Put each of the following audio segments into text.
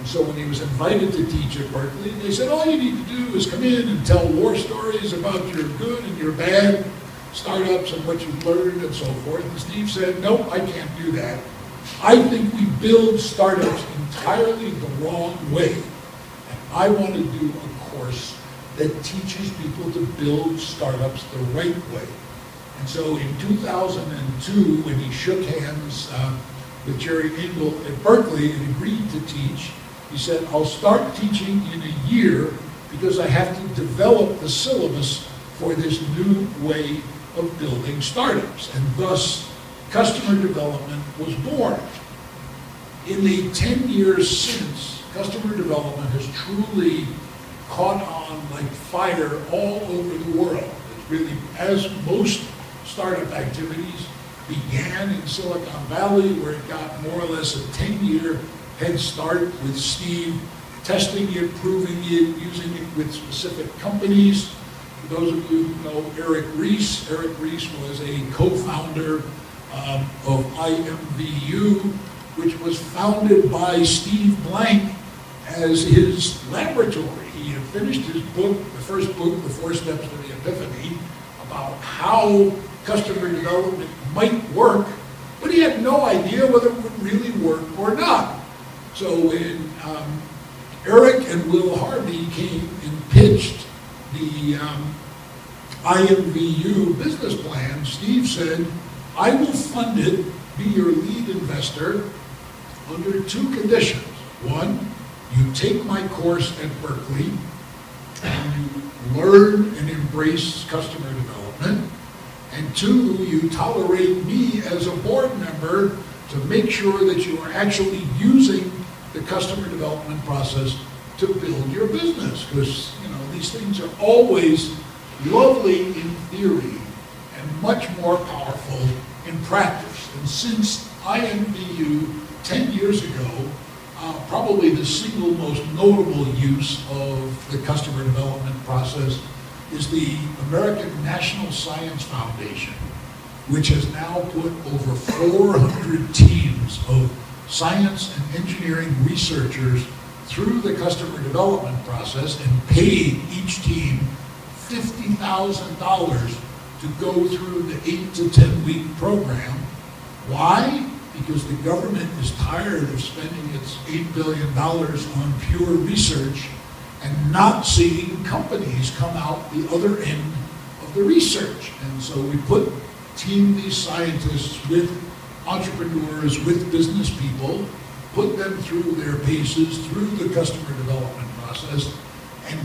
And so when he was invited to teach at Berkeley, they said, all you need to do is come in and tell war stories about your good and your bad startups and what you've learned and so forth. And Steve said, nope, I can't do that. I think we build startups entirely the wrong way. And I want to do a course that teaches people to build startups the right way. And so in 2002, when he shook hands with Jerry Engel at Berkeley and agreed to teach, he said, I'll start teaching in a year because I have to develop the syllabus for this new way of building startups. And thus, customer development was born. In the 10 years since, customer development has truly caught on like fire all over the world. It's really, as most startup activities began in Silicon Valley, where it got more or less a 10-year head start with Steve testing it, proving it, using it with specific companies. For those of you who know Eric Ries was a co-founder of IMVU, which was founded by Steve Blank as his laboratory. He had finished his book, the first book, The 4 Steps to the Epiphany, about how customer development might work, but he had no idea whether it would really work or not. So when Eric and Will Harvey came and pitched the IMVU business plan, Steve said, I will fund it, be your lead investor, under 2 conditions. 1, you take my course at Berkeley, and you learn and embrace customer development. And 2, you tolerate me as a board member to make sure that you are actually using the customer development process to build your business. Because, you know, these things are always lovely in theory and much more powerful in practice. And since IMVU 10 years ago, probably the single most notable use of the customer development process is the American National Science Foundation, which has now put over 400 teams of science and engineering researchers through the customer development process and paid each team $50,000 to go through the 8 to 10 week program. Why? Because the government is tired of spending its $8 billion on pure research and not seeing companies come out the other end of the research. And so we team these scientists with entrepreneurs, with business people, put them through their paces, through the customer development process, and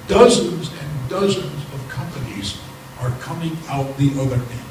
dozens of companies are coming out the other end.